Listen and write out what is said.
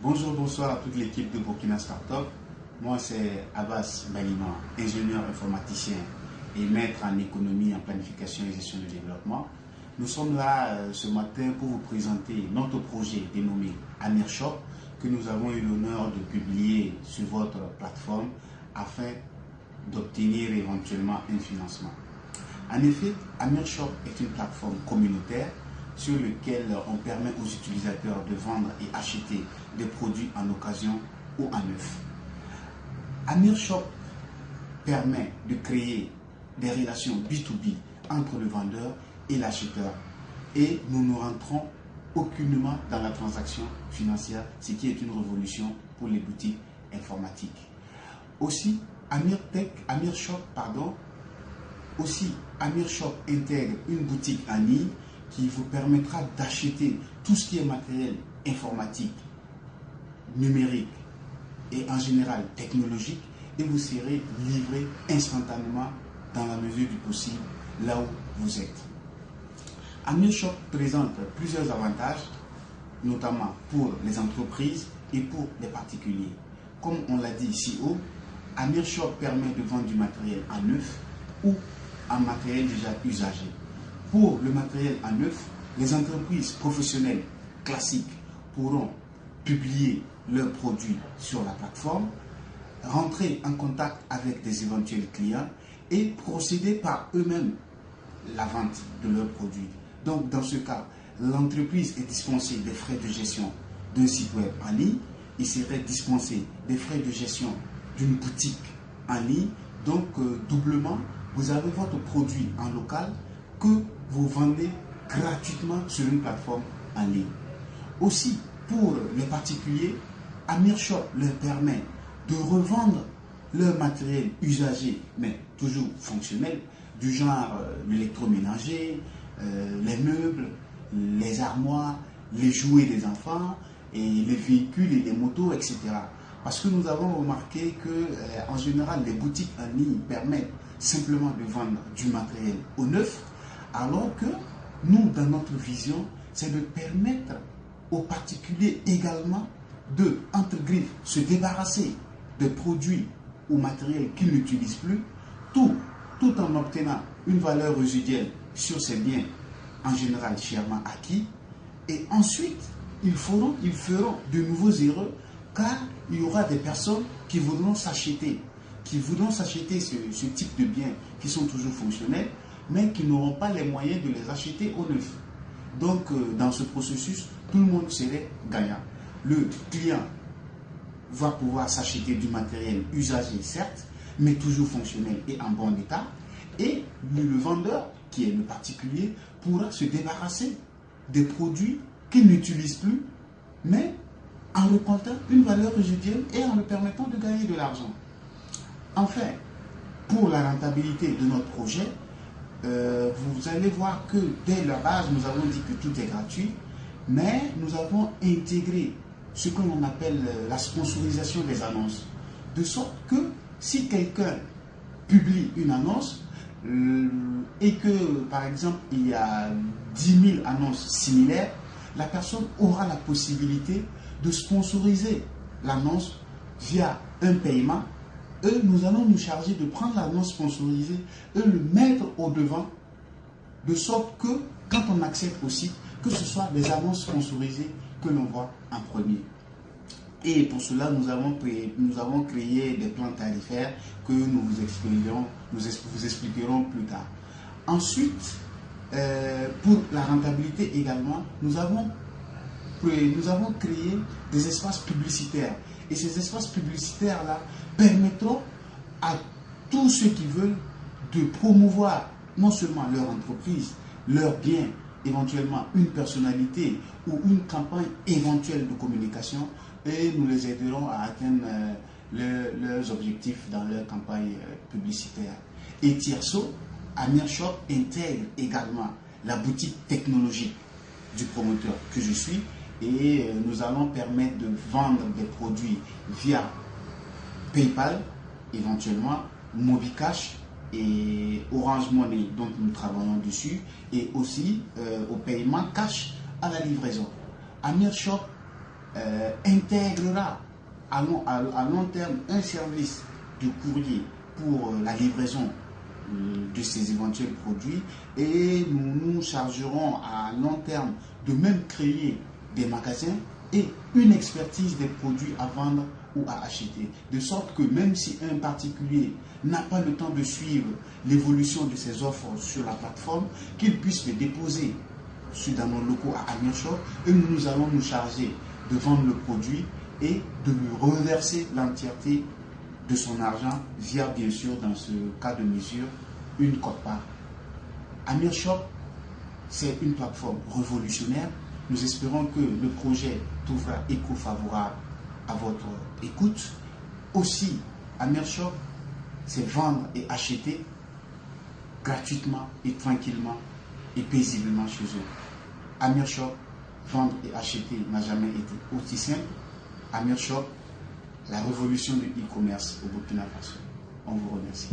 Bonjour, bonsoir à toute l'équipe de Burkina Startup. Moi, c'est Abbas Balima, ingénieur informaticien et maître en économie, en planification et gestion du développement. Nous sommes là ce matin pour vous présenter notre projet dénommé AmirShop que nous avons eu l'honneur de publier sur votre plateforme afin d'obtenir éventuellement un financement. En effet, AmirShop est une plateforme communautaire sur laquelle on permet aux utilisateurs de vendre et acheter des produits en occasion ou en neuf. AmirShop permet de créer des relations B2B entre le vendeur et l'acheteur et nous ne rentrons aucunement dans la transaction financière, ce qui est une révolution pour les boutiques informatiques. Aussi, AmirShop intègre une boutique en ligne qui vous permettra d'acheter tout ce qui est matériel informatique, numérique et en général technologique et vous serez livré instantanément dans la mesure du possible là où vous êtes. AmirShop présente plusieurs avantages, notamment pour les entreprises et pour les particuliers. Comme on l'a dit ici haut, AmirShop permet de vendre du matériel en neuf ou en matériel déjà usagé. Pour le matériel en neuf, les entreprises professionnelles classiques pourront publier leurs produits sur la plateforme, rentrer en contact avec des éventuels clients et procéder par eux-mêmes la vente de leurs produits. Donc dans ce cas, l'entreprise est dispensée des frais de gestion d'un site web en ligne, il serait dispensé des frais de gestion d'une boutique en ligne. Donc doublement, vous avez votre produit en local que vous vendez gratuitement sur une plateforme en ligne. Aussi, pour les particuliers, AmirShop leur permet de revendre leur matériel usagé, mais toujours fonctionnel, du genre l'électroménager, les meubles, les armoires, les jouets des enfants, et les véhicules et les motos, etc. Parce que nous avons remarqué que, en général, les boutiques en ligne permettent simplement de vendre du matériel au neuf, alors que nous, dans notre vision, c'est de permettre aux particuliers également de, entre griffes, se débarrasser des produits ou matériels qu'ils n'utilisent plus, tout en obtenant une valeur résiduelle sur ces biens, en général chèrement acquis. Et ensuite, ils feront de nouveaux heureux, car il y aura des personnes qui voudront s'acheter ce type de biens qui sont toujours fonctionnels, mais qui n'auront pas les moyens de les acheter au neuf. Donc, dans ce processus, tout le monde serait gagnant. Le client va pouvoir s'acheter du matériel usagé, certes, mais toujours fonctionnel et en bon état. Et le vendeur, qui est le particulier, pourra se débarrasser des produits qu'il n'utilise plus, mais en reportant une valeur résiduelle et en lui permettant de gagner de l'argent. Enfin, pour la rentabilité de notre projet, vous allez voir que dès la base, nous avons dit que tout est gratuit, mais nous avons intégré ce que l'on appelle la sponsorisation des annonces. De sorte que si quelqu'un publie une annonce et que, par exemple, il y a 10 000 annonces similaires, la personne aura la possibilité de sponsoriser l'annonce via un paiement. Et nous allons nous charger de prendre l'annonce sponsorisée et le mettre au devant, de sorte que quand on accède au site, que ce soit des annonces sponsorisées que l'on voit en premier. Et pour cela, nous avons créé des plans tarifaires que nous vous expliquerons plus tard. Ensuite, pour la rentabilité également, nous avons créé des espaces publicitaires. Et ces espaces publicitaires-là permettront à tous ceux qui veulent de promouvoir non seulement leur entreprise, leurs biens, éventuellement une personnalité ou une campagne éventuelle de communication, et nous les aiderons à atteindre leurs objectifs dans leur campagne publicitaire. Et tierceau, AmirShop intègre également la boutique technologique du promoteur que je suis, et nous allons permettre de vendre des produits via PayPal, éventuellement MobiCash et Orange Money, dont nous travaillons dessus, et aussi au paiement cash à la livraison. AmirShop intégrera à long terme un service de courrier pour la livraison de ces éventuels produits, et nous nous chargerons à long terme de même créer des magasins et une expertise des produits à vendre ou à acheter, de sorte que même si un particulier n'a pas le temps de suivre l'évolution de ses offres sur la plateforme, qu'il puisse les déposer dans nos locaux à Amir Shop, et nous allons nous charger de vendre le produit et de lui reverser l'entièreté de son argent via, bien sûr, dans ce cas de mesure, une quote-part. Amir Shop, c'est une plateforme révolutionnaire. Nous espérons que le projet trouvera écho favorable à votre écoute. Aussi, Amir Shop, c'est vendre et acheter gratuitement et tranquillement et paisiblement chez eux. Amir Shop, vendre et acheter n'a jamais été aussi simple. Amir Shop, la révolution du e-commerce au Burkina Faso. On vous remercie.